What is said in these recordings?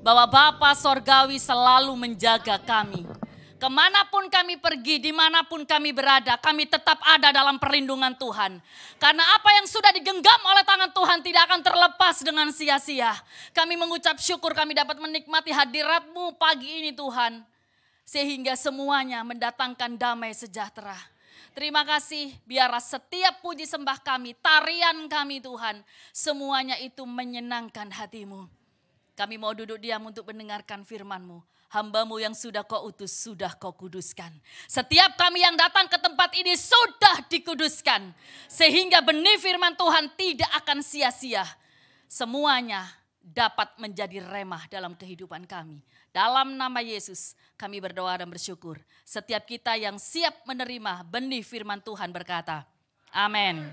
bahwa Bapa Sorgawi selalu menjaga kami. Kemanapun kami pergi, dimanapun kami berada, kami tetap ada dalam perlindungan Tuhan. Karena apa yang sudah digenggam oleh tangan Tuhan tidak akan terlepas dengan sia-sia. Kami mengucap syukur kami dapat menikmati hadirat-Mu pagi ini Tuhan. Sehingga semuanya mendatangkan damai sejahtera. Terima kasih, biarlah setiap puji sembah kami, tarian kami Tuhan, semuanya itu menyenangkan hati-Mu. Kami mau duduk diam untuk mendengarkan firman-Mu. Hamba-Mu yang sudah Kau utus, sudah Kau kuduskan. Setiap kami yang datang ke tempat ini sudah dikuduskan. Sehingga benih firman Tuhan tidak akan sia-sia. Semuanya dapat menjadi remah dalam kehidupan kami. Dalam nama Yesus kami berdoa dan bersyukur. Setiap kita yang siap menerima benih firman Tuhan berkata, amin.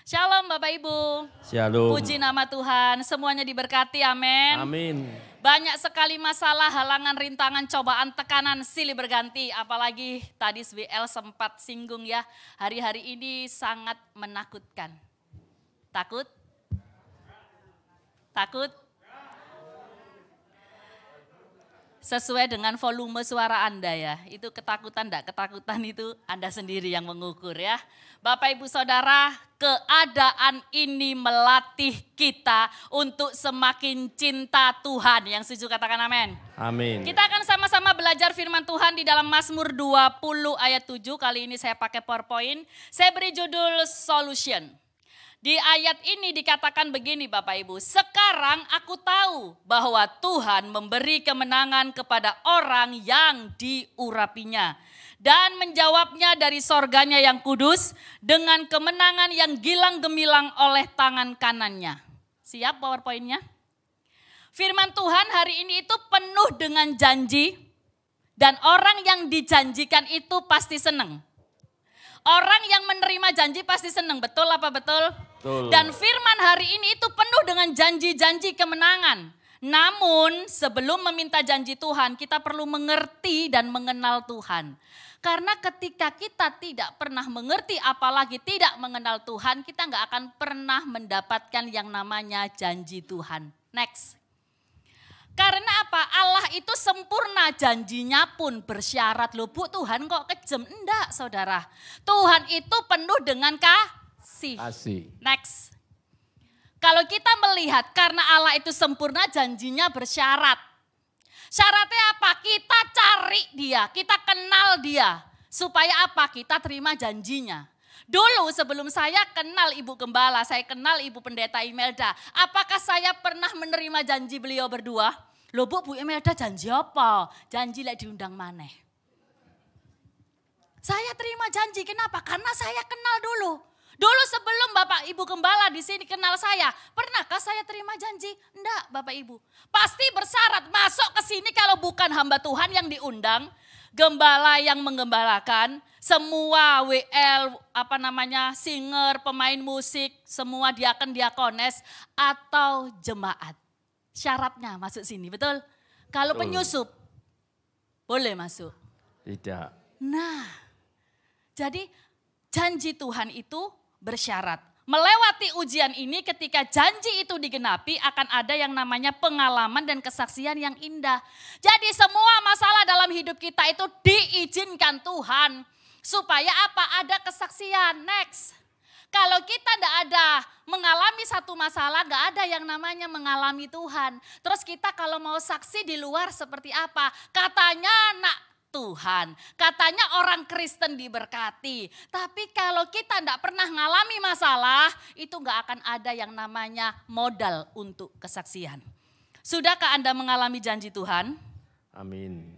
Shalom Bapak Ibu. Shalom. Puji nama Tuhan, semuanya diberkati, amin. Amin. Banyak sekali masalah, halangan, rintangan, cobaan, tekanan silih berganti. Apalagi tadi SBL sempat singgung ya, hari-hari ini sangat menakutkan. Takut? Takut? Sesuai dengan volume suara Anda ya, itu ketakutan enggak? Ketakutan itu Anda sendiri yang mengukur ya. Bapak Ibu Saudara, keadaan ini melatih kita untuk semakin cinta Tuhan. Yang setuju katakan amin. Amin. Kita akan sama-sama belajar firman Tuhan di dalam Mazmur 20 ayat 7. Kali ini saya pakai PowerPoint. Saya beri judul Solution. Di ayat ini dikatakan begini Bapak Ibu, sekarang aku tahu bahwa Tuhan memberi kemenangan kepada orang yang diurapinya. Dan menjawabnya dari sorganya yang kudus dengan kemenangan yang gilang gemilang oleh tangan kanannya. Siap PowerPoint-nya? Firman Tuhan hari ini itu penuh dengan janji dan orang yang dijanjikan itu pasti senang. Orang yang menerima janji pasti senang, betul apa betul? Betul. Dan firman hari ini itu penuh dengan janji-janji kemenangan. Namun sebelum meminta janji Tuhan, kita perlu mengerti dan mengenal Tuhan. Karena ketika kita tidak pernah mengerti apalagi tidak mengenal Tuhan, kita nggak akan pernah mendapatkan yang namanya janji Tuhan. Next. Karena apa? Allah itu sempurna, janjinya pun bersyarat. Loh Bu, Tuhan kok kejem? Enggak saudara. Tuhan itu penuh dengan kasih. Next. Kalau kita melihat karena Allah itu sempurna, janjinya bersyarat. Syaratnya apa? Kita cari dia, kita kenal dia. Supaya apa? Kita terima janjinya. Dulu sebelum saya kenal Ibu Gembala, saya kenal Ibu Pendeta Imelda. Apakah saya pernah menerima janji beliau berdua? Loh Bu Imelda janji apa? Janji lek diundang maneh. Saya terima janji, kenapa? Karena saya kenal dulu. Dulu sebelum Bapak Ibu Gembala di sini kenal saya, pernahkah saya terima janji? Enggak Bapak Ibu. Pasti bersyarat masuk ke sini kalau bukan hamba Tuhan yang diundang. Gembala yang menggembalakan, semua WL, singer, pemain musik, semua diakones atau jemaat. Syaratnya masuk sini, betul? Kalau penyusup, boleh masuk? Tidak. Nah, jadi janji Tuhan itu bersyarat. Melewati ujian ini ketika janji itu digenapi akan ada yang namanya pengalaman dan kesaksian yang indah. Jadi semua masalah dalam hidup kita itu diizinkan Tuhan. Supaya apa? Ada kesaksian. Next. Kalau kita tidak ada mengalami satu masalah, gak ada yang namanya mengalami Tuhan. Terus kita kalau mau saksi di luar seperti apa? Katanya nak Tuhan, katanya orang Kristen diberkati. Tapi kalau kita tidak pernah mengalami masalah, itu gak akan ada yang namanya modal untuk kesaksian. Sudahkah Anda mengalami janji Tuhan? Amin.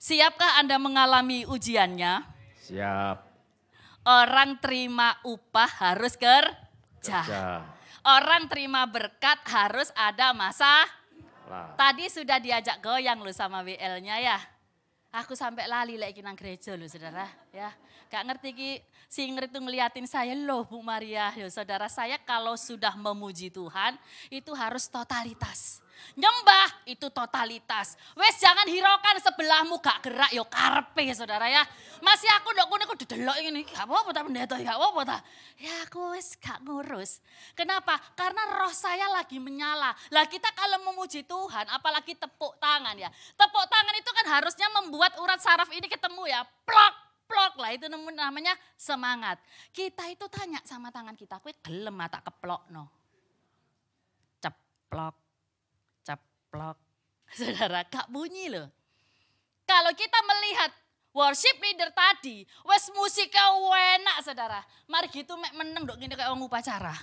Siapkah Anda mengalami ujiannya? Siap. Orang terima upah harus kerja. Orang terima berkat harus ada masalah. Tadi sudah diajak goyang loh sama WL-nya ya. Aku sampai lali lagi nang gereja loh saudara ya. Gak ngerti ki singer itu ngeliatin saya loh Bu Maria. Ya, saudara saya kalau sudah memuji Tuhan itu harus totalitas. Nyembah itu totalitas. Wes jangan hiraukan sebelahmu gak gerak yo karepe saudara ya. Masih aku ndok kene kudu delok ngene iki gak apa-apa ta pendeta gak apa-apa ta. Ya aku wes gak ngurus. Kenapa? Karena roh saya lagi menyala. Lah kita kalau memuji Tuhan apalagi tepuk tangan ya. Tepuk tangan itu kan harusnya membuat urat saraf ini ketemu ya. Plok plok lah itu namanya semangat. Kita itu tanya sama tangan kita, kowe gelem tak keplokno. Ceplok. Ceplok. Saudara, gak bunyi loh. Kalau kita melihat worship leader tadi, wes musiknya enak saudara. Mari gitu mek meneng dok gini kayak orang upacara.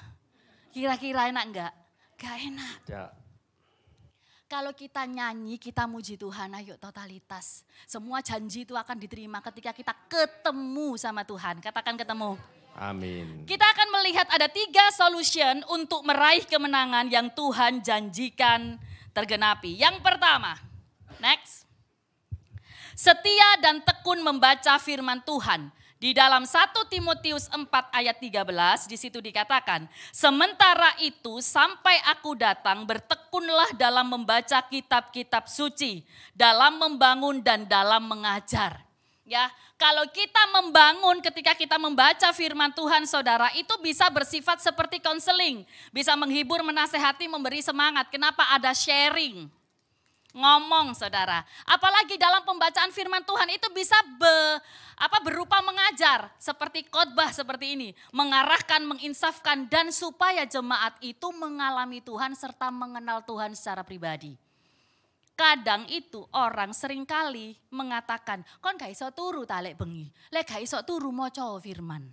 Kira-kira enak enggak? Gak enak. Ya. Kalau kita nyanyi, kita muji Tuhan, ayo totalitas. Semua janji itu akan diterima ketika kita ketemu sama Tuhan. Katakan ketemu. Amin. Kita akan melihat ada 3 solution untuk meraih kemenangan yang Tuhan janjikan tergenapi. Yang pertama, next. Setia dan tekun membaca firman Tuhan. Di dalam 1 Timotius 4 ayat 13 di situ dikatakan, sementara itu sampai aku datang bertekunlah dalam membaca kitab-kitab suci, dalam membangun dan dalam mengajar. Ya, kalau kita membangun ketika kita membaca firman Tuhan saudara itu bisa bersifat seperti konseling. Bisa menghibur, menasehati, memberi semangat. Kenapa? Ada sharing. Ngomong saudara. Apalagi dalam pembacaan firman Tuhan itu bisa berupa mengajar. Seperti khotbah seperti ini. Mengarahkan, menginsafkan dan supaya jemaat itu mengalami Tuhan serta mengenal Tuhan secara pribadi. Kadang itu orang seringkali mengatakan, kon gak iso turu ta lek bengi, lek gak iso turu maca firman.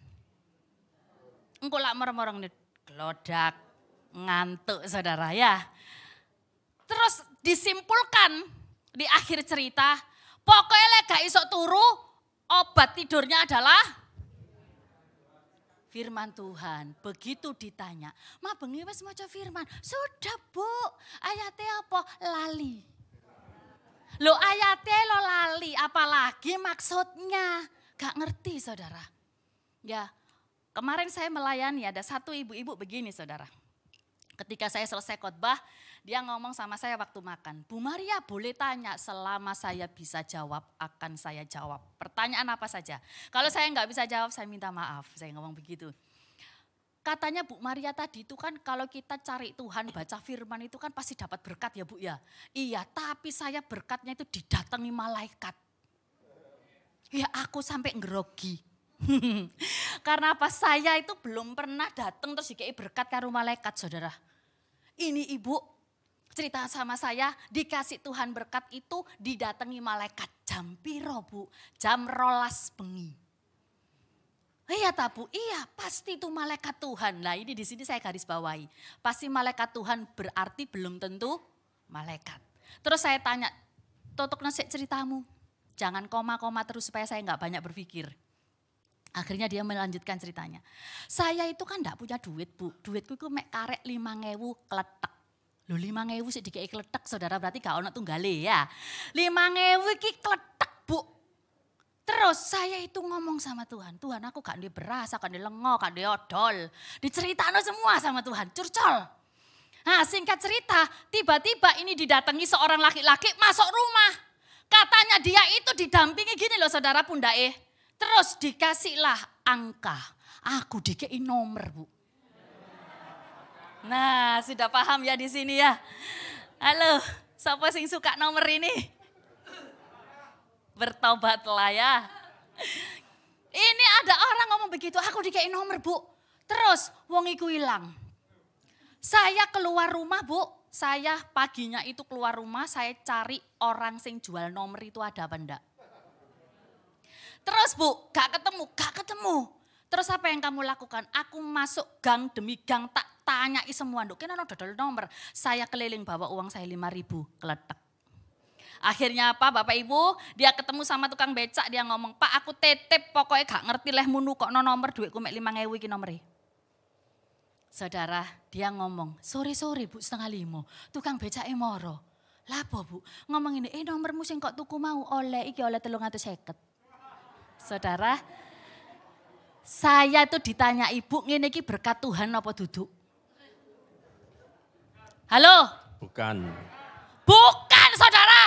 Engko lak merem-merem glodak, ngantuk saudara ya. Terus disimpulkan di akhir cerita, pokoknya lek gak iso turu, obat tidurnya adalah firman Tuhan. Begitu ditanya, ma bengi wis maca firman? Sudah bu, ayatnya apa? Lali. Lo ayatnya lo lali, apalagi maksudnya. Gak ngerti saudara. Ya, kemarin saya melayani ada satu ibu-ibu begini saudara. Ketika saya selesai khotbah, dia ngomong sama saya waktu makan. Bu Maria boleh tanya, selama saya bisa jawab akan saya jawab. Pertanyaan apa saja. Kalau saya nggak bisa jawab saya minta maaf, saya ngomong begitu. Katanya Bu Maria tadi itu kan kalau kita cari Tuhan baca firman itu kan pasti dapat berkat ya Bu ya. Iya tapi saya berkatnya itu didatangi malaikat. Ya aku sampai ngerogi. Karena apa? Saya itu belum pernah datang terus dikei berkat karo malaikat saudara. Ini ibu cerita sama saya dikasih Tuhan berkat itu didatangi malaikat jam piro Bu? Jam 12 bengi. Iya tak Bu? Iya pasti itu malaikat Tuhan. Nah ini di sini saya garis bawahi. Pasti malaikat Tuhan berarti belum tentu malaikat. Terus saya tanya, totok nasik ceritamu. Jangan koma-koma terus supaya saya nggak banyak berpikir. Akhirnya dia melanjutkan ceritanya. Saya itu kan enggak punya duit Bu. Duitku itu mek karek 5.000 kletek. Loh 5.000 sih dikei kletek saudara berarti gak ono tunggale ya. 5.000 iki kletek Bu. Terus saya itu ngomong sama Tuhan. Tuhan aku gak ada beras, gak ada lengo, gak ada odol. Diceritakan semua sama Tuhan, curcol. Nah singkat cerita tiba-tiba ini didatangi seorang laki-laki masuk rumah. Katanya dia itu didampingi gini loh saudara pundae. Terus dikasihlah angka. Aku dikei nomor Bu. Nah, sudah paham ya di sini ya. Halo, siapa sing suka nomor ini? Bertobatlah ya. Ini ada orang ngomong begitu, aku dikei nomor Bu. Terus wong iku hilang. Saya keluar rumah Bu, saya paginya itu keluar rumah, saya cari orang sing jual nomor itu ada apa enggak. Terus Bu, gak ketemu. Terus apa yang kamu lakukan? Aku masuk gang demi gang tak tanyai semua. Nduk kena dodol nomor. Saya keliling bawa uang saya 5.000 keletek. Akhirnya apa Bapak Ibu? Dia ketemu sama tukang becak, dia ngomong, "Pak, aku titip pokoknya gak ngerti leh munu kok no nomor duitku mek 5.000 iki nomere." Saudara, dia ngomong, "Sore-sore Bu 4:30, tukang becake moro." "Lapo Bu?" Ngomong ini, "Nomormu sing kok tuku mau oleh iki oleh 350." Saudara, saya itu ditanya ibu ngene iki berkat Tuhan apa duduk? Halo? Bukan. Bukan saudara.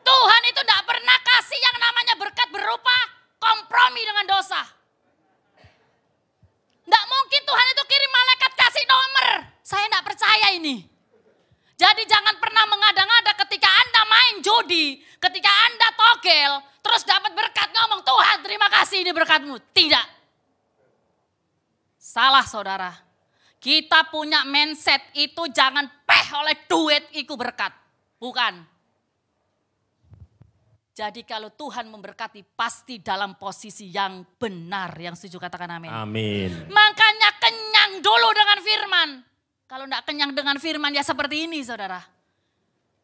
Tuhan itu tidak pernah kasih yang namanya berkat berupa kompromi dengan dosa. Tidak mungkin Tuhan itu kirim malaikat kasih nomor. Saya tidak percaya ini. Jadi jangan pernah mengada-ngada ketika Anda main judi, ketika Anda togel, terus dapat berkat ngomong, Tuhan terima kasih ini berkatmu. Tidak. Salah saudara. Kita punya mindset itu jangan oleh duit itu berkat. Bukan. Jadi kalau Tuhan memberkati pasti dalam posisi yang benar. Yang setuju katakan amin. Amin. Makanya kenyang dulu dengan firman. Kalau enggak kenyang dengan firman ya seperti ini saudara.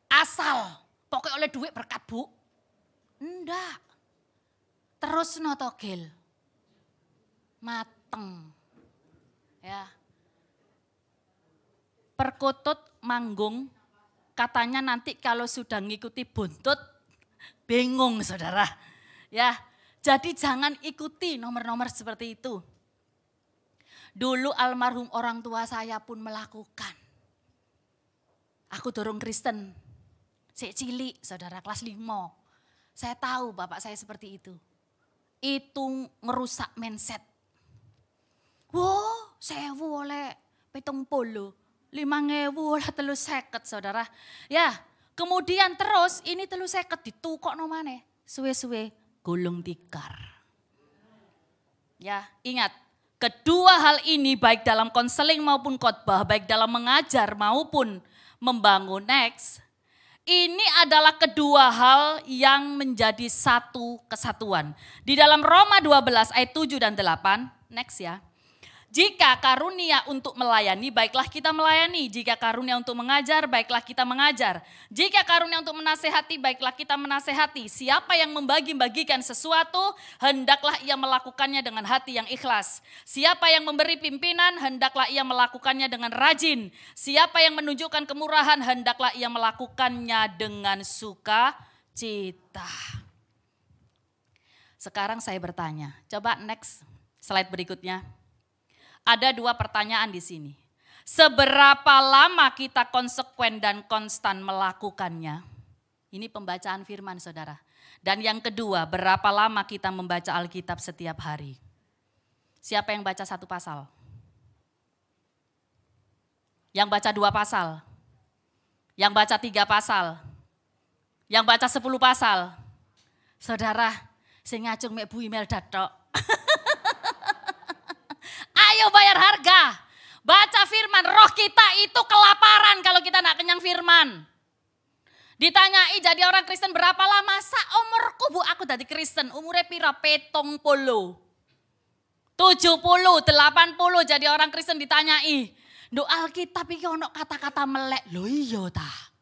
Asal pokoknya oleh duit berkat bu. Enggak. Terus notogel. Mateng. Ya. Perkutut manggung. Katanya nanti kalau sudah ngikuti buntut. Bingung saudara. Ya. Jadi jangan ikuti nomor-nomor seperti itu. Dulu almarhum orang tua saya pun melakukan. Aku dorong Kristen. Sik cilik saudara kelas 5. Saya tahu bapak saya seperti itu. Itu ngerusak mindset. Wow, 1.000 oleh 70. 5.000 oleh 350 saudara. Ya, kemudian terus ini 350 ditukok nomane. Suwe-suwe gulung tikar. Ya, ingat. Kedua hal ini baik dalam konseling maupun khotbah, baik dalam mengajar maupun membangun next. Ini adalah kedua hal yang menjadi satu kesatuan. Di dalam Roma 12 ayat 7 dan 8, next ya. Jika karunia untuk melayani, baiklah kita melayani. Jika karunia untuk mengajar, baiklah kita mengajar. Jika karunia untuk menasehati, baiklah kita menasehati. Siapa yang membagi-bagikan sesuatu, hendaklah ia melakukannya dengan hati yang ikhlas. Siapa yang memberi pimpinan, hendaklah ia melakukannya dengan rajin. Siapa yang menunjukkan kemurahan, hendaklah ia melakukannya dengan sukacita. Sekarang saya bertanya, coba next slide berikutnya. Ada 2 pertanyaan di sini. Seberapa lama kita konsekuen dan konstan melakukannya? Ini pembacaan firman saudara. Dan yang kedua, berapa lama kita membaca Alkitab setiap hari? Siapa yang baca 1 pasal? Yang baca 2 pasal? Yang baca 3 pasal? Yang baca 10 pasal? Saudara, saya ngacung mek Bu Imelda tok. Ayo bayar harga. Baca firman, roh kita itu kelaparan kalau kita nak kenyang firman. Ditanyai jadi orang Kristen berapa lama? Umurku bu, aku jadi Kristen. Umurnya pira? 70. 70, 80 jadi orang Kristen ditanyai. Nduk Alkitab iki ono kata-kata melek. Loh iya tah.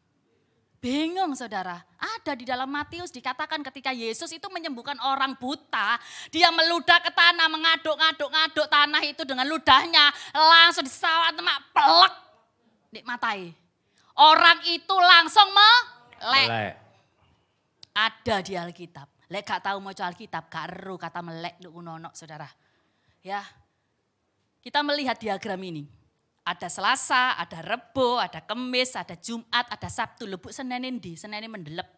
Bingung saudara, ada di dalam Matius dikatakan ketika Yesus itu menyembuhkan orang buta, dia meludah ke tanah, mengaduk-ngaduk tanah itu dengan ludahnya, langsung disawat mak pelek di matai. Orang itu langsung melek. Ada di Alkitab. Lek gak tahu maca Alkitab, gak eru kata melek nduk unono saudara. Ya. Kita melihat diagram ini. Ada Selasa, ada Rebo, ada Kemis, ada Jumat, ada Sabtu. Lebuk Senin endi? Senin mendelep.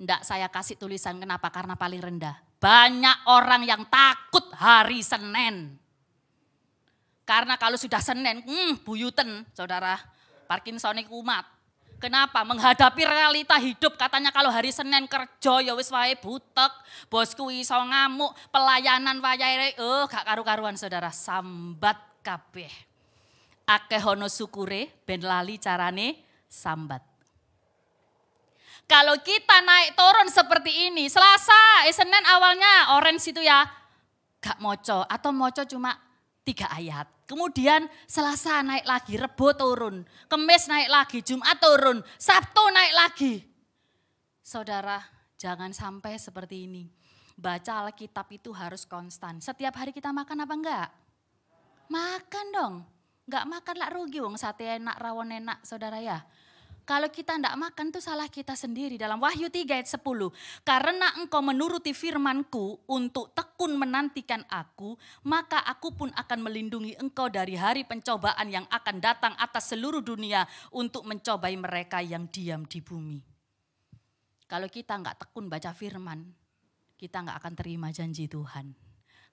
Ndak saya kasih tulisan kenapa? Karena paling rendah. Banyak orang yang takut hari Senin. Karena kalau sudah Senin, buyuten saudara. Parkinsonik umat. Kenapa? Menghadapi realita hidup. Katanya kalau hari Senin kerja ya wis wae butek. Bosku iso ngamuk, pelayanan wayahe gak karu-karuan saudara. Sambat kabeh. Akeh hono syukure ben lali carane sambat. Kalau kita naik turun seperti ini, Selasa, Senin awalnya orange itu ya gak moco atau moco cuma 3 ayat. Kemudian Selasa naik lagi, Rebo turun, Kemis naik lagi, Jumat turun, Sabtu naik lagi. Saudara, jangan sampai seperti ini. Baca Alkitab itu harus konstan. Setiap hari kita makan apa enggak? Makan dong. Enggak makan lah rugi wong sate enak, rawon enak saudara ya. Kalau kita tidak makan itu salah kita sendiri. Dalam Wahyu 3 ayat 10. Karena engkau menuruti firmanku untuk tekun menantikan aku, maka aku pun akan melindungi engkau dari hari pencobaan yang akan datang atas seluruh dunia untuk mencobai mereka yang diam di bumi. Kalau kita enggak tekun baca firman, kita enggak akan terima janji Tuhan.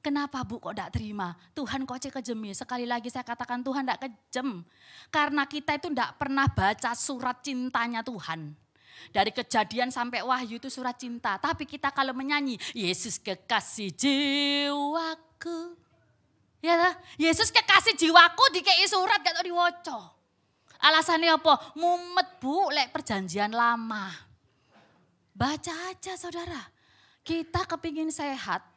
Kenapa Bu kok tidak terima? Tuhan kok kejem ya? Sekali lagi saya katakan Tuhan tidak kejem. Karena kita itu tidak pernah baca surat cintanya Tuhan. Dari Kejadian sampai Wahyu itu surat cinta. Tapi kita kalau menyanyi, Yesus kekasih jiwaku. Ya tak? Yesus kekasih jiwaku dikei surat gak tau diwoco. Alasannya apa? Mumet Bu, lek perjanjian lama. Baca aja saudara. Kita kepingin sehat.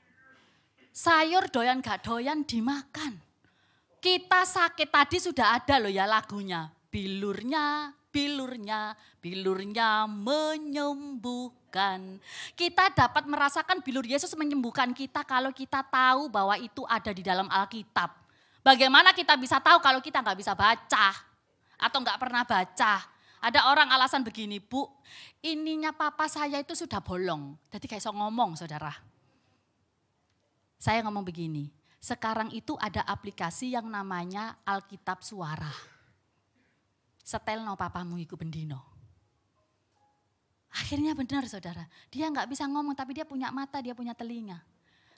Sayur doyan gak doyan dimakan. Kita sakit tadi sudah ada loh ya lagunya. Bilurnya, bilurnya, bilurnya menyembuhkan. Kita dapat merasakan bilur Yesus menyembuhkan kita kalau kita tahu bahwa itu ada di dalam Alkitab. Bagaimana kita bisa tahu kalau kita gak bisa baca atau gak pernah baca. Ada orang alasan begini, Bu, ininya papa saya itu sudah bolong. Jadi kayak so ngomong saudara. Saya ngomong begini, sekarang itu ada aplikasi yang namanya Alkitab Suara. Setelno papamu iku bendino. Akhirnya benar saudara, dia nggak bisa ngomong tapi dia punya mata, dia punya telinga.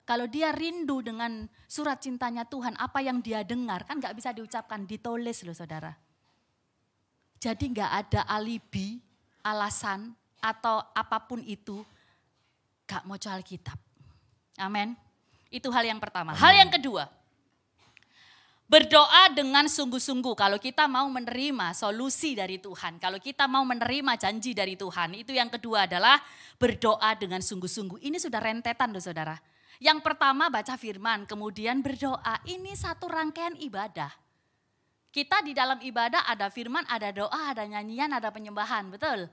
Kalau dia rindu dengan surat cintanya Tuhan, apa yang dia dengar kan nggak bisa diucapkan, ditulis loh saudara. Jadi nggak ada alibi, alasan atau apapun itu nggak mau jual Alkitab. Amin. Itu hal yang pertama. Hal yang kedua, berdoa dengan sungguh-sungguh. Kalau kita mau menerima solusi dari Tuhan, kalau kita mau menerima janji dari Tuhan, itu yang kedua adalah berdoa dengan sungguh-sungguh. Ini sudah rentetan loh saudara. Yang pertama baca firman, kemudian berdoa. Ini satu rangkaian ibadah. Kita di dalam ibadah ada firman, ada doa, ada nyanyian, ada penyembahan, betul?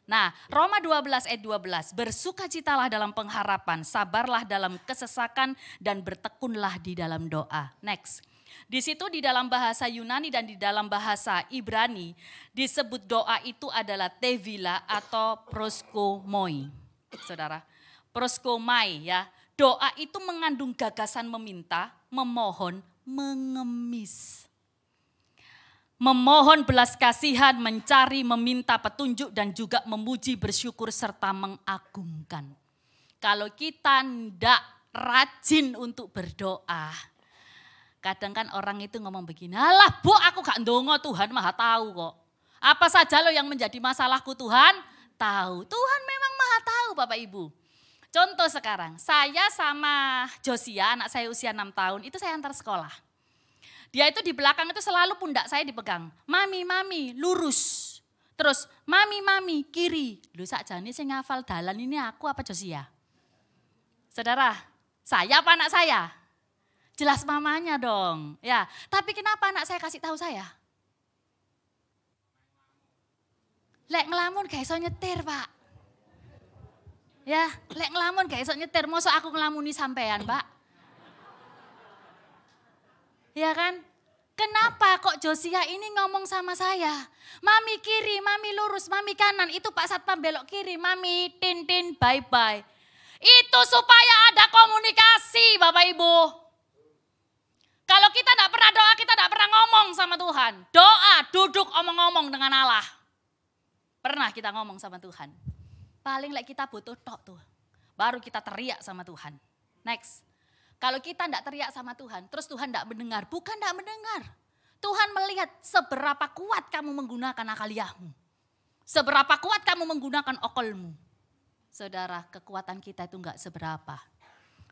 Nah, Roma 12 ayat 12, bersukacitalah dalam pengharapan, sabarlah dalam kesesakan, dan bertekunlah di dalam doa. Next, di situ di dalam bahasa Yunani dan di dalam bahasa Ibrani, disebut doa itu adalah tevila atau proskomoi. Saudara, proskomai ya, doa itu mengandung gagasan meminta, memohon, mengemis. Memohon belas kasihan, mencari, meminta petunjuk dan juga memuji, bersyukur serta mengagungkan. Kalau kita tidak rajin untuk berdoa, kadang kan orang itu ngomong begini, alah Bu aku gak ndonga, Tuhan maha tahu kok. Apa saja loh yang menjadi masalahku Tuhan tahu. Tuhan memang maha tahu Bapak Ibu. Contoh sekarang, saya sama Josia, anak saya usia 6 tahun, itu saya antar sekolah. Dia itu di belakang itu selalu pundak saya dipegang. Mami, mami, lurus. Terus, mami, mami, kiri. Lu sakjane sing ngafal dalan ini aku apa Josia? Saudara, saya apa anak saya? Jelas mamanya dong. Ya, tapi kenapa anak saya kasih tahu saya? Lek ngelamun gak iso nyetir, Pak. Ya, lek ngelamun gak iso nyetir. Mosok aku ngelamuni sampean, Pak? Ya kan? Kenapa kok Josia ini ngomong sama saya? Mami kiri, mami lurus, mami kanan. Itu Pak Satpam belok kiri, mami tin bye-bye. Itu supaya ada komunikasi Bapak Ibu. Kalau kita tidak pernah doa, kita tidak pernah ngomong sama Tuhan. Doa, duduk omong-omong dengan Allah. Pernah kita ngomong sama Tuhan. Paling kita butuh tok tuh. Baru kita teriak sama Tuhan. Next. Kalau kita tidak teriak sama Tuhan, terus Tuhan tidak mendengar. Bukan tidak mendengar. Tuhan melihat seberapa kuat kamu menggunakan akaliahmu. Seberapa kuat kamu menggunakan okolmu. Saudara, kekuatan kita itu enggak seberapa.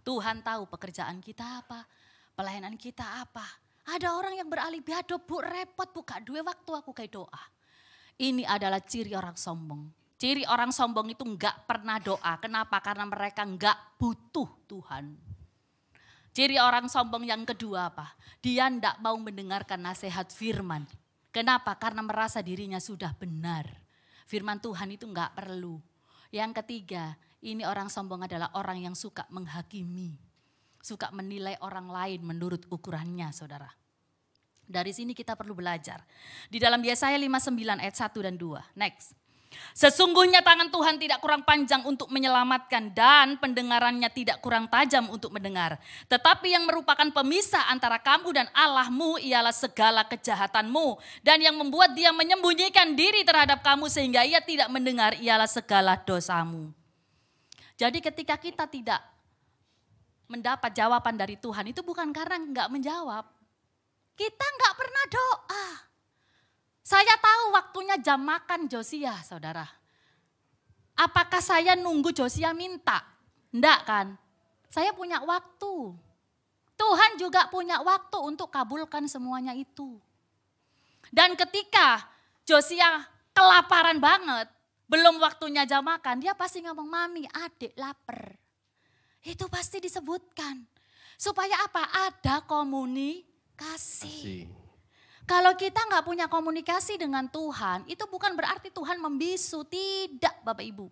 Tuhan tahu pekerjaan kita apa, pelayanan kita apa. Ada orang yang beralibi, aduh Bu repot, Bu gak duwe waktu aku kayak doa. Ini adalah ciri orang sombong. Ciri orang sombong itu enggak pernah doa. Kenapa? Karena mereka enggak butuh Tuhan. Ciri orang sombong yang kedua apa? Dia tidak mau mendengarkan nasihat firman. Kenapa? Karena merasa dirinya sudah benar. Firman Tuhan itu enggak perlu. Yang ketiga, ini orang sombong adalah orang yang suka menghakimi. Suka menilai orang lain menurut ukurannya saudara. Dari sini kita perlu belajar. Di dalam Yesaya 59 ayat 1 dan 2. Next. Sesungguhnya tangan Tuhan tidak kurang panjang untuk menyelamatkan dan pendengarannya tidak kurang tajam untuk mendengar. Tetapi yang merupakan pemisah antara kamu dan Allahmu ialah segala kejahatanmu. Dan yang membuat dia menyembunyikan diri terhadap kamu sehingga ia tidak mendengar ialah segala dosamu. Jadi ketika kita tidak mendapat jawaban dari Tuhan itu bukan karena enggak menjawab. Kita enggak pernah doa. Saya tahu waktunya jam makan Josia, saudara. Apakah saya nunggu Josia minta? Enggak kan? Saya punya waktu. Tuhan juga punya waktu untuk kabulkan semuanya itu. Dan ketika Josia kelaparan banget, belum waktunya jam makan, dia pasti ngomong, "Mami, adik lapar." Itu pasti disebutkan. Supaya apa? Ada komunikasi. Kalau kita nggak punya komunikasi dengan Tuhan, itu bukan berarti Tuhan membisu. Tidak, Bapak Ibu.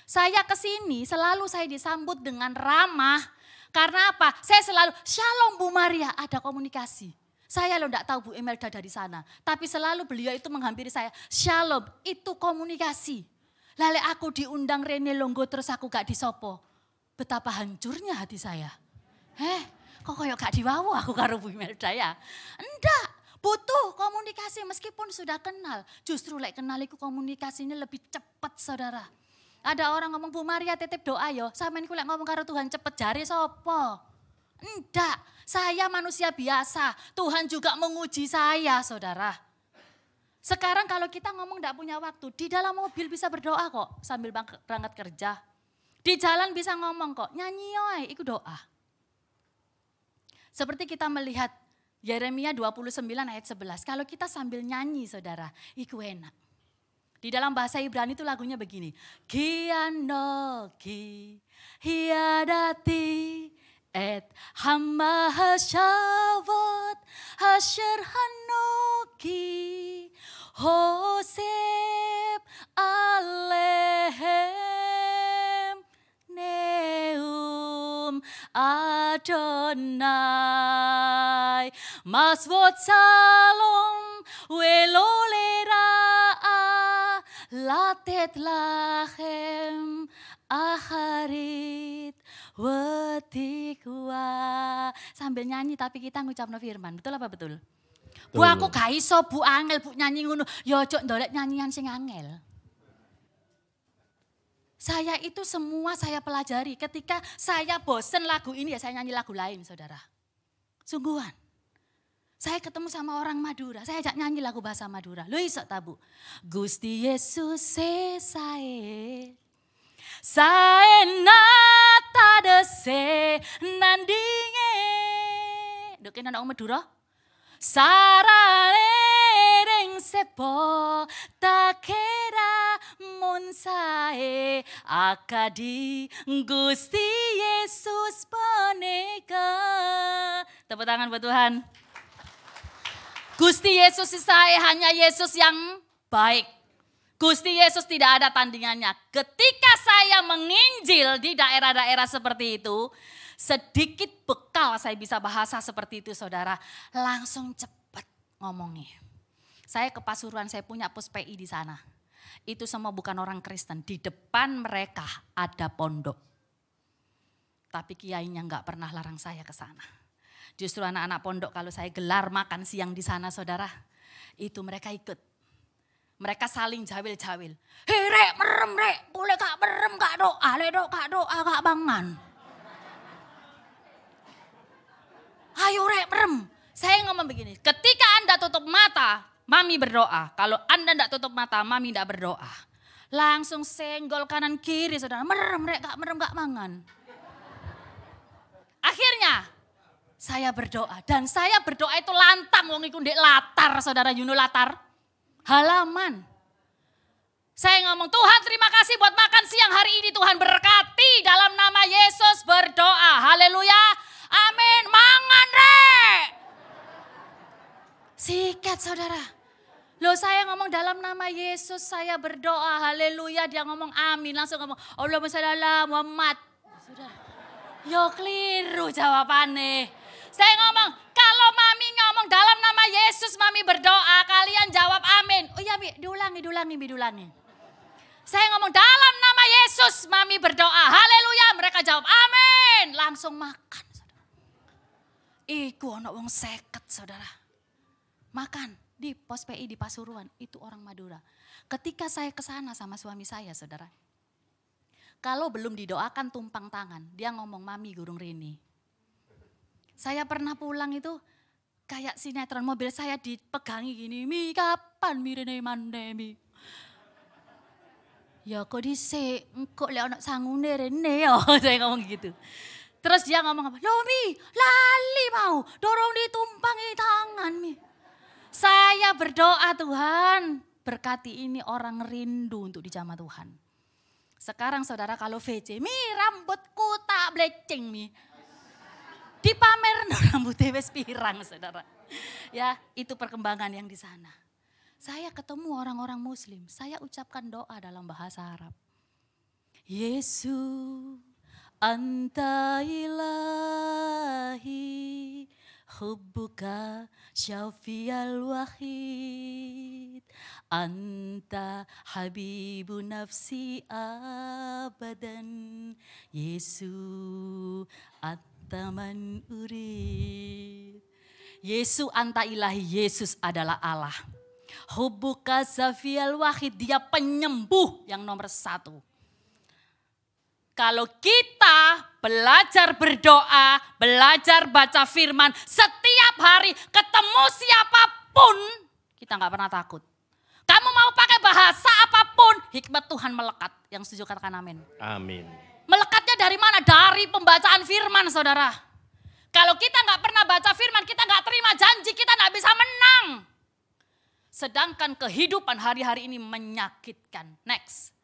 Saya kesini selalu saya disambut dengan ramah. Karena apa? Saya selalu, "Shalom Bu Maria," ada komunikasi. Saya lo nggak tahu Bu Imelda dari sana. Tapi selalu beliau itu menghampiri saya, "Shalom," itu komunikasi. Lalu aku diundang Rene Longgo terus aku gak disopo. Betapa hancurnya hati saya. Kok kayak gak diwawu aku karo Bu Imelda ya? Enggak. Butuh komunikasi meskipun sudah kenal. Justru kenal itu komunikasinya lebih cepat, saudara. Ada orang ngomong, "Bu Maria titip doa yo." Sampeyan ku ngomong karo Tuhan cepet jari sopo? Enggak, saya manusia biasa. Tuhan juga menguji saya, saudara. Sekarang kalau kita ngomong enggak punya waktu, di dalam mobil bisa berdoa kok sambil berangkat kerja. Di jalan bisa ngomong kok, nyanyi oi, itu doa. Seperti kita melihat Yeremia 29 ayat 11. Kalau kita sambil nyanyi saudara, itu enak. Di dalam bahasa Ibrani itu lagunya begini. Kianoki hiadati et hamma hashavot hasher hanoki hosep alehem neum Adonai masvot salom welolera latet lachem aharit wetikwa. Sambil nyanyi tapi kita ngucapno firman. Betul apa betul? Bu aku gak iso Bu angel Bu nyanyi ngono. Ya ojo ndolek nyanyian sing angel. Saya itu semua saya pelajari. Ketika saya bosen lagu ini ya saya nyanyi lagu lain saudara. Sungguhan. Saya ketemu sama orang Madura. Saya ajak nyanyi lagu bahasa Madura. Lu iso tabu. Gusti Yesus sae. Sae nata dese nandinge. Dokin anak Madura. Sarale ring sepo takera monsae akadi Gusti Yesus peneka. Tepuk tangan buat Tuhan. Gusti Yesus saya hanya Yesus yang baik. Gusti Yesus tidak ada tandingannya. Ketika saya menginjil di daerah-daerah seperti itu, sedikit bekal saya bisa bahasa seperti itu saudara. Langsung cepat ngomongnya. Saya ke Pasuruan, saya punya pos PI di sana. Itu semua bukan orang Kristen. Di depan mereka ada pondok. Tapi kiainya enggak pernah larang saya ke sana. Justru anak-anak pondok kalau saya gelar makan siang di sana saudara. Itu mereka ikut. Mereka saling jawil-jawil. "Hei rek, merem rek, boleh kak merem kak doa, le kak doa kak bangan. Ayo rek merem." Saya ngomong begini, ketika Anda tutup mata, Mami berdoa. Kalau Anda tidak tutup mata, Mami tidak berdoa. Langsung senggol kanan kiri saudara, merem rek kak mangan. Akhirnya saya berdoa dan saya berdoa itu lantang wong iku ndek latar saudara Yuno latar. Halaman. Saya ngomong, "Tuhan terima kasih buat makan siang hari ini, Tuhan berkati dalam nama Yesus berdoa." Haleluya. Amin. Mangan rek. Sikat saudara. Loh saya ngomong dalam nama Yesus saya berdoa. Haleluya. Dia ngomong amin. Langsung ngomong Allahumma shalli ala Muhammad. Saudara. Yo keliru jawabannya. Saya ngomong kalau Mami ngomong dalam nama Yesus bidulangi. Saya ngomong dalam nama Yesus mami berdoa. Haleluya. Mereka jawab amin. Langsung makan. Saudara. Iku ono wong 50 saudara. Makan di pos PI di Pasuruan. Itu orang Madura. Ketika saya ke sana sama suami saya saudara. Kalau belum didoakan tumpang tangan. Dia ngomong mami gurung rini. Saya pernah pulang itu kayak sinetron, mobil saya dipegangi gini. Mi kapan mi rene mande mi. Ya kok dhisik, engko lek ana sangune rene ya. Saya ngomong gitu. Terus dia ngomong apa? Loh mi, lali mau, dorong ditumpangi tangan mi. Saya berdoa Tuhan, berkati ini orang rindu untuk dijamah Tuhan. Sekarang saudara kalau VC, mi rambutku tak blecing mi. Dipamer rambutnya wis pirang saudara. Ya itu perkembangan yang di sana. Saya ketemu orang-orang muslim, saya ucapkan doa dalam bahasa Arab. Yesu anta ilahi hubbuka syafi'al wahid. Anta habibu nafsi abadan. Yesu taman urid. Yesus anta ilahi, Yesus adalah Allah. Hubbuka safiyal wahid, dia penyembuh yang nomor 1. Kalau kita belajar berdoa, belajar baca firman setiap hari, ketemu siapapun, kita gak pernah takut. Kamu mau pakai bahasa apapun, hikmat Tuhan melekat. Yang setuju katakan amin. Amin. Melekatnya dari mana? Dari pembacaan firman saudara. Kalau kita gak pernah baca firman, kita gak terima janji, kita gak bisa menang. Sedangkan kehidupan hari-hari ini menyakitkan. Next.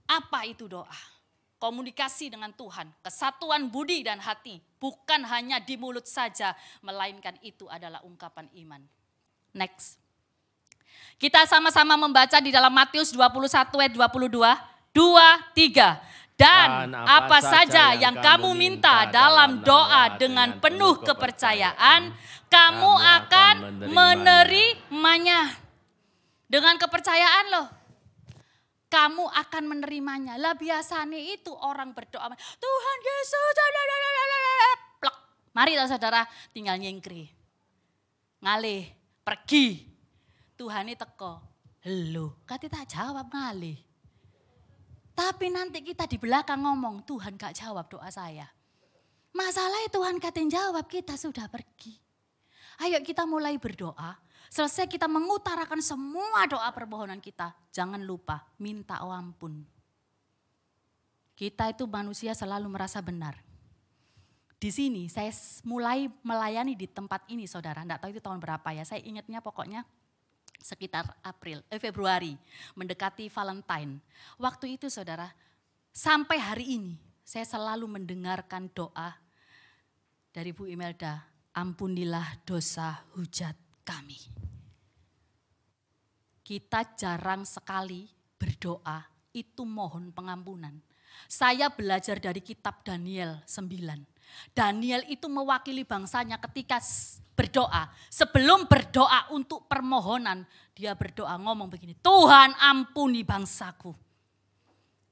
Apa itu doa? Komunikasi dengan Tuhan, kesatuan budi dan hati. Bukan hanya di mulut saja, melainkan itu adalah ungkapan iman. Next. Kita sama-sama membaca di dalam Matius 21 ayat 22, 2, 3. Dan apa saja yang kamu minta dalam doa dengan penuh kepercayaan, kamu akan menerimanya. Dengan kepercayaan loh. Kamu akan menerimanya. Lah biasanya itu orang berdoa, Tuhan Yesus, plak. Mari saudara tinggal nyengkri. Ngalih, pergi. Tuhan ini teko. Loh, kata tak jawab ngalih. Tapi nanti kita di belakang ngomong, Tuhan gak jawab doa saya. Masalahnya Tuhan katain jawab, kita sudah pergi. Ayo kita mulai berdoa. Selesai kita mengutarakan semua doa permohonan kita. Jangan lupa minta ampun. Kita itu manusia selalu merasa benar. Di sini saya mulai melayani di tempat ini saudara. Enggak tahu itu tahun berapa ya. Saya ingatnya pokoknya sekitar Februari. Mendekati Valentine. Waktu itu saudara, sampai hari ini saya selalu mendengarkan doa dari Bu Imelda. Ampunilah dosa hujat kami. Kita jarang sekali berdoa itu mohon pengampunan. Saya belajar dari kitab Daniel 9. Daniel itu mewakili bangsanya ketika berdoa. Sebelum berdoa untuk permohonan, dia berdoa ngomong begini, Tuhan ampuni bangsaku.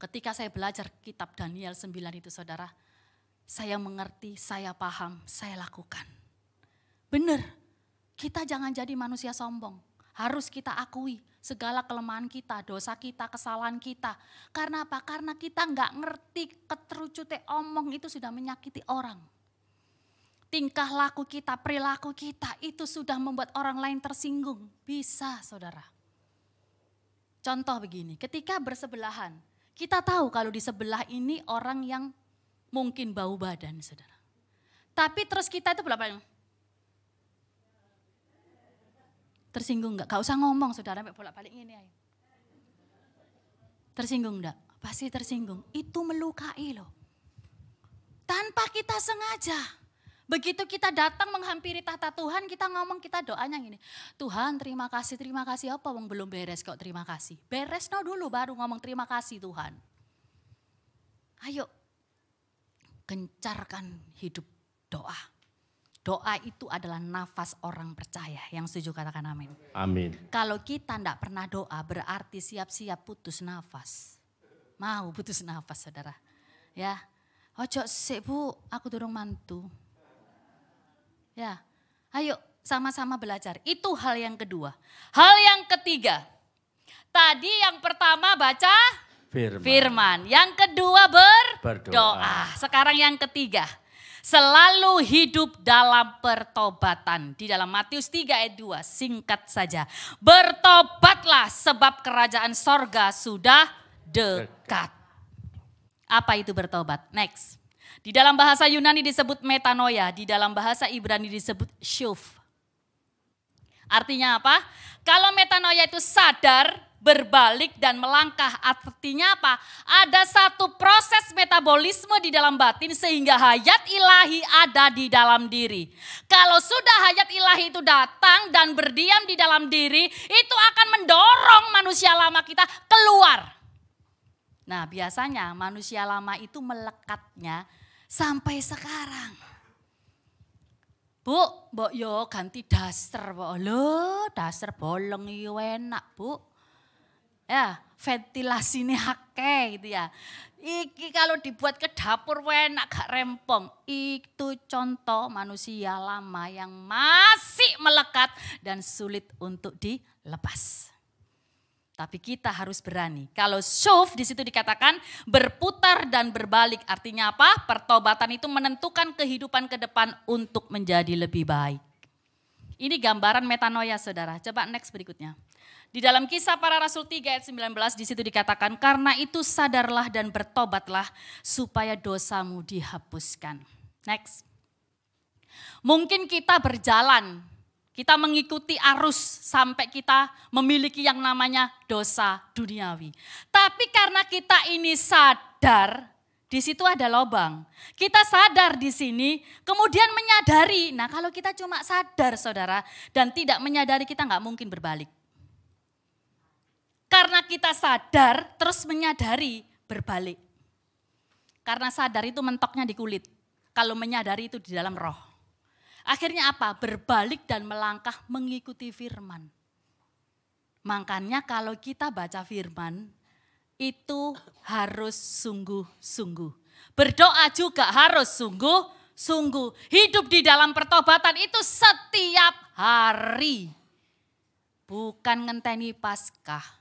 Ketika saya belajar kitab Daniel 9 itu saudara, saya mengerti, saya paham, saya lakukan. Benar, kita jangan jadi manusia sombong. Harus kita akui segala kelemahan kita, dosa kita, kesalahan kita. Karena apa? Karena kita nggak ngerti keterucute omong itu sudah menyakiti orang. Tingkah laku kita, perilaku kita itu sudah membuat orang lain tersinggung. Bisa saudara. Contoh begini, ketika bersebelahan, kita tahu kalau di sebelah ini orang yang mungkin bau badan saudara. Tapi terus kita itu bolak-balik. Tersinggung enggak? Gak usah ngomong saudara, bolak-balik ini ayo. Tersinggung enggak? Pasti tersinggung. Itu melukai loh. Tanpa kita sengaja. Begitu kita datang menghampiri tahta Tuhan, kita ngomong, kita doanya gini. Tuhan terima kasih apa? Wong belum beres kok terima kasih. Beres no dulu baru ngomong terima kasih Tuhan. Ayo, gencarkan hidup doa. Doa itu adalah nafas orang percaya. Yang setuju katakan amin. Amin. Kalau kita tidak pernah doa berarti siap-siap putus nafas. Mau putus nafas saudara. Ya, ojo sik Bu, aku durung mantu. Ya, ayo sama-sama belajar. Itu hal yang kedua. Hal yang ketiga. Tadi yang pertama baca firman. Yang kedua berdoa. Sekarang yang ketiga. Selalu hidup dalam pertobatan. Di dalam Matius 3 ayat 2 singkat saja. Bertobatlah sebab kerajaan sorga sudah dekat. Apa itu bertobat? Next. Di dalam bahasa Yunani disebut metanoia. Di dalam bahasa Ibrani disebut shuv. Artinya apa? Kalau metanoia itu sadar, berbalik dan melangkah, artinya apa? Ada satu proses metabolisme di dalam batin sehingga hayat ilahi ada di dalam diri. Kalau sudah hayat ilahi itu datang dan berdiam di dalam diri, itu akan mendorong manusia lama kita keluar. Nah, biasanya manusia lama itu melekatnya sampai sekarang. Bu, mbok yo ganti daster, mbok. Loh, daster bolong yo enak, Bu. Ya, ventilasi ini hake gitu ya. Iki kalau dibuat ke dapur enak gak rempong. Itu contoh manusia lama yang masih melekat dan sulit untuk dilepas. Tapi kita harus berani. Kalau shuv di situ dikatakan berputar dan berbalik. Artinya apa? Pertobatan itu menentukan kehidupan ke depan untuk menjadi lebih baik. Ini gambaran metanoia saudara. Coba next berikutnya. Di dalam Kisah Para Rasul 3 ayat 19 di situ dikatakan, karena itu sadarlah dan bertobatlah supaya dosamu dihapuskan. Next. Mungkin kita berjalan, kita mengikuti arus sampai kita memiliki yang namanya dosa duniawi. Tapi karena kita ini sadar, di situ ada lubang. Kita sadar di sini, kemudian menyadari. Nah kalau kita cuma sadar saudara dan tidak menyadari, kita nggak mungkin berbalik. Karena kita sadar, terus menyadari, berbalik. Karena sadar itu mentoknya di kulit. Kalau menyadari itu di dalam roh. Akhirnya apa? Berbalik dan melangkah mengikuti firman. Makanya kalau kita baca firman, itu harus sungguh-sungguh. Berdoa juga harus sungguh-sungguh. Hidup di dalam pertobatan itu setiap hari. Bukan ngenteni Paskah.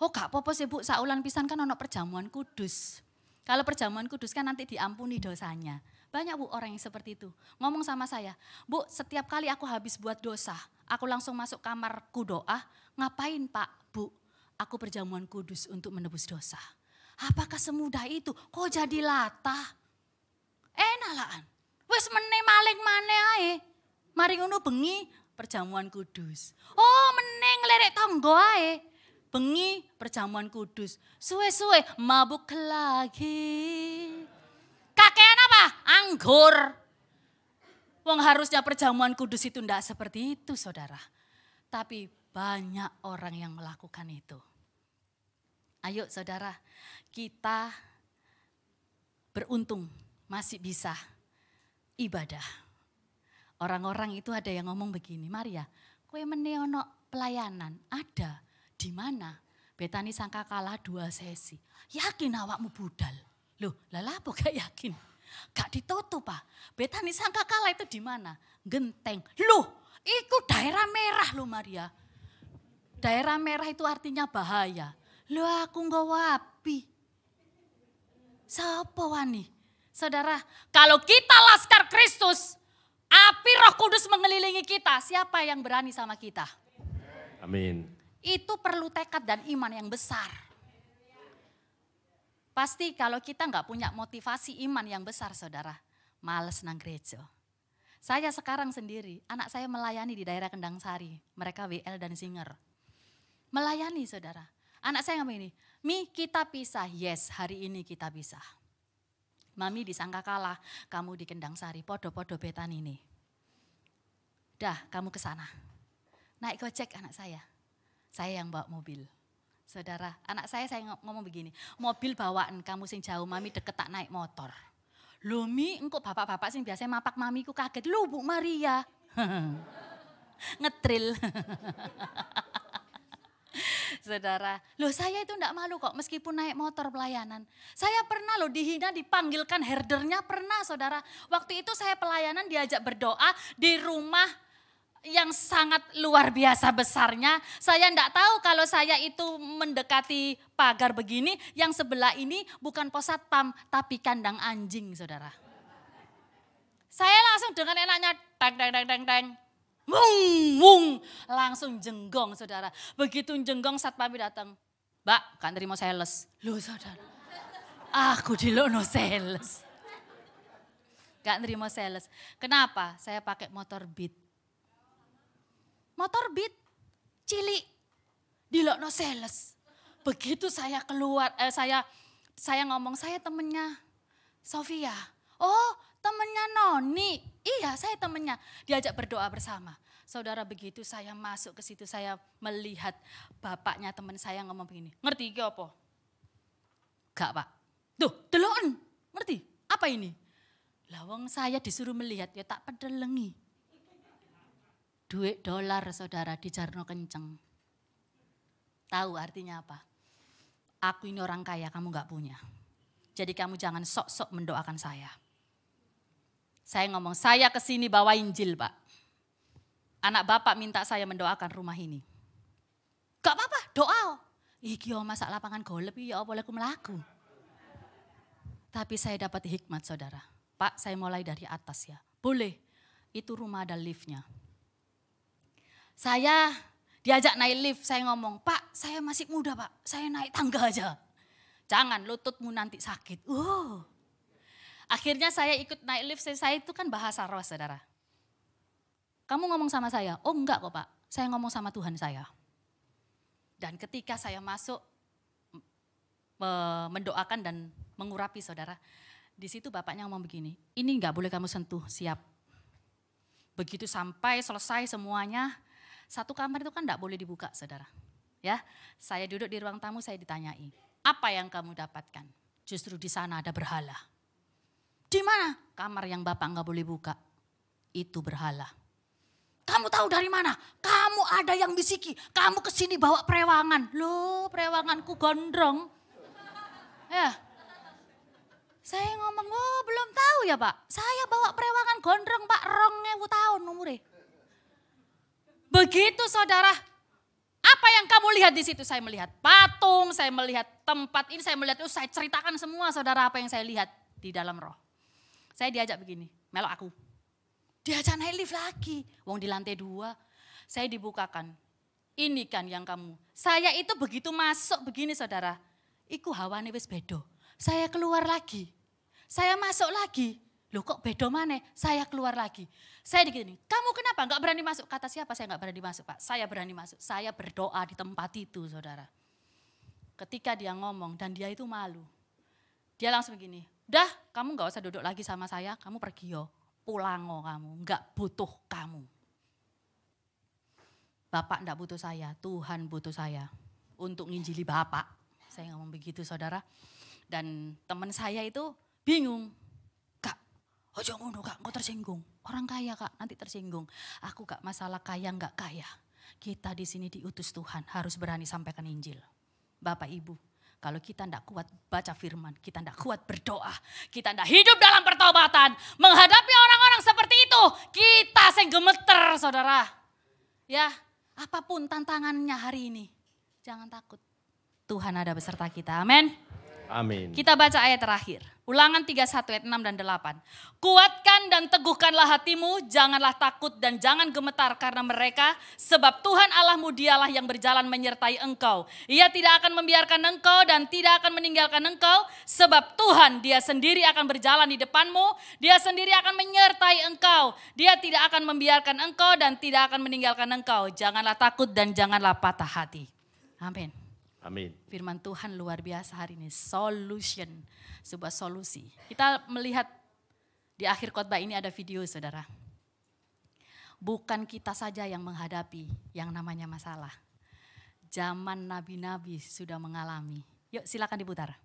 Oh gak apa-apa sih Bu, saulan pisan kan ono perjamuan kudus. Kalau perjamuan kudus kan nanti diampuni dosanya. Banyak Bu orang yang seperti itu. Ngomong sama saya, Bu setiap kali aku habis buat dosa, aku langsung masuk kamarku doa. Ngapain Pak, Bu? Aku perjamuan kudus untuk menebus dosa. Apakah semudah itu? Kok jadi latah? Enak laan. Wes meneh maling maneh ae. Mari ngono bengi perjamuan kudus. Oh meneh nglerek tangga ae. Bengi perjamuan kudus, suwe-suwe mabuk lagi. Kakean apa? Anggur. Wong harusnya perjamuan kudus itu ndak seperti itu saudara. Tapi banyak orang yang melakukan itu. Ayo saudara, kita beruntung masih bisa ibadah. Orang-orang itu ada yang ngomong begini, Maria, kowe meneh ono pelayanan, ada. Di mana? Betani Sangkakala 2 sesi. Yakin awakmu budal? Loh, lah apa gak yakin? Gak ditutup Pak. Betani Sangkakala itu di mana? Genteng. Loh, itu daerah merah loh Maria. Daerah merah itu artinya bahaya. Loh aku gak wapi. Siapa wani? Saudara, kalau kita laskar Kristus, api Roh Kudus mengelilingi kita, siapa yang berani sama kita? Amin. Itu perlu tekad dan iman yang besar. Pasti kalau kita nggak punya motivasi iman yang besar saudara, males nang gereja. Saya sekarang sendiri, anak saya melayani di daerah Kendang Sari, mereka WL dan Singer. Melayani saudara. Anak saya ngomong ini, Mi kita pisah, yes hari ini kita pisah. Mami di Sangkakala, kamu di Kendang Sari, podo-podo betan ini. Dah kamu ke sana. Naik gojek anak saya yang bawa mobil. Saudara, anak saya ngomong begini, mobil bawaan kamu sing jauh, mami deket tak naik motor. Loh Mi, engkau bapak-bapak sing biasanya mapak mamiku kaget. Loh Bu Maria. Ngetril. Saudara, loh saya itu enggak malu kok meskipun naik motor pelayanan. Saya pernah loh dihina, dipanggilkan herdernya pernah saudara. Waktu itu saya pelayanan diajak berdoa di rumah yang sangat luar biasa besarnya. Saya enggak tahu kalau saya itu mendekati pagar begini, yang sebelah ini bukan pos satpam tapi kandang anjing saudara. Saya langsung dengan enaknya teng teng teng teng teng. Wung, wung, langsung jenggong saudara. Begitu jenggong satpam datang. Mbak, kan terima sales. Loh saudara, aku dilokno sales. Gak nerima sales. Kenapa? Saya pakai motor Beat. Motor Beat, cilik, dilokno sales. Begitu saya keluar, saya ngomong, saya temennya Sofia. Oh, temennya Noni. Iya, saya temennya. Diajak berdoa bersama. Saudara, begitu saya masuk ke situ, saya melihat bapaknya teman saya ngomong begini. Ngerti iki apa? Gak Pak. Duh, deloken. Ngerti? Apa ini? Lawang saya disuruh melihat, ya tak pedelengi. $2 saudara di Jarno Kenceng. Tahu artinya apa? Aku ini orang kaya, kamu gak punya. Jadi kamu jangan sok-sok mendoakan saya. Saya ngomong, saya kesini bawa Injil Pak. Anak Bapak minta saya mendoakan rumah ini. Gak apa-apa, doa. Iki masak lapangan golep, ya boleh aku melaku. Tapi saya dapat hikmat saudara. Pak, saya mulai dari atas ya. Boleh, itu rumah ada liftnya. Saya diajak naik lift, saya ngomong, Pak saya masih muda Pak, saya naik tangga aja. Jangan, lututmu nanti sakit. Akhirnya saya ikut naik lift, saya itu kan bahasa roh saudara. Kamu ngomong sama saya? Oh enggak kok Pak, saya ngomong sama Tuhan saya. Dan ketika saya masuk mendoakan dan mengurapi saudara, di situ bapaknya ngomong begini, ini enggak boleh kamu sentuh, siap. Begitu sampai selesai semuanya, satu kamar itu kan enggak boleh dibuka saudara. Ya, saya duduk di ruang tamu, saya ditanyai, apa yang kamu dapatkan? Justru di sana ada berhala. Di mana? Kamar yang Bapak enggak boleh buka. Itu berhala. Kamu tahu dari mana? Kamu ada yang bisiki. Kamu kesini bawa prewangan. Loh, prewanganku gondrong. Ya. Saya ngomong, oh belum tahu ya Pak. Saya bawa prewangan gondrong Pak, 2000 tahun umurnya. Begitu saudara. Apa yang kamu lihat di situ? Saya melihat patung, saya melihat tempat ini, saya melihat itu, saya ceritakan semua saudara apa yang saya lihat di dalam roh. Saya diajak begini, melok aku. Diajak naik lift lagi. Wong di lantai 2, saya dibukakan. Ini kan yang kamu. Saya itu begitu masuk begini saudara. Iku hawane wis bedo. Saya keluar lagi. Saya masuk lagi. Loh kok bedo mana? Saya keluar lagi. Saya digini, kamu kenapa enggak berani masuk? Kata siapa saya enggak berani masuk Pak? Saya berani masuk. Saya berdoa di tempat itu saudara. Ketika dia ngomong dan dia itu malu. Dia langsung begini, udah kamu enggak usah duduk lagi sama saya, kamu pergi yo. Pulang kamu, enggak butuh kamu. Bapak enggak butuh saya, Tuhan butuh saya untuk nginjili Bapak. Saya ngomong begitu saudara. Dan teman saya itu bingung. Kak, ojo ngono Kak, engkau tersinggung. Orang kaya Kak, nanti tersinggung. Aku gak masalah kaya enggak kaya. Kita di sini diutus Tuhan, harus berani sampaikan Injil. Bapak Ibu, kalau kita tidak kuat baca firman, kita tidak kuat berdoa, kita tidak hidup dalam pertobatan, menghadapi orang-orang seperti itu, kita yang gemeter saudara. Ya, apapun tantangannya hari ini, jangan takut. Tuhan ada beserta kita, amin. Amin. Kita baca ayat terakhir. Ulangan 31 ayat 6 dan 8. Kuatkan dan teguhkanlah hatimu, janganlah takut dan jangan gemetar karena mereka, sebab Tuhan Allahmu dialah yang berjalan menyertai engkau. Ia tidak akan membiarkan engkau dan tidak akan meninggalkan engkau, sebab Tuhan dia sendiri akan berjalan di depanmu, dia sendiri akan menyertai engkau. Dia tidak akan membiarkan engkau dan tidak akan meninggalkan engkau. Janganlah takut dan janganlah patah hati. Amin. Amin. Firman Tuhan luar biasa hari ini, solution, sebuah solusi. Kita melihat di akhir khotbah ini ada video saudara. Bukan kita saja yang menghadapi yang namanya masalah. Zaman nabi-nabi sudah mengalami. Yuk silakan diputar.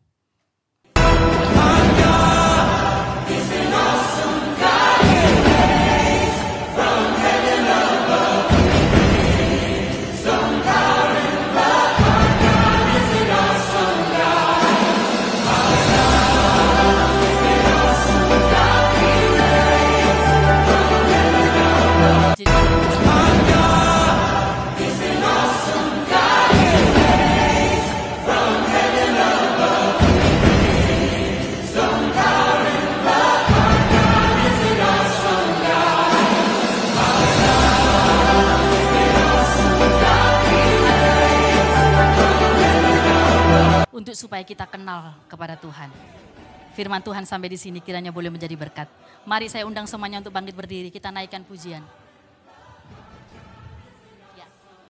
Untuk supaya kita kenal kepada Tuhan. Firman Tuhan sampai di sini kiranya boleh menjadi berkat. Mari saya undang semuanya untuk bangkit berdiri, kita naikkan pujian.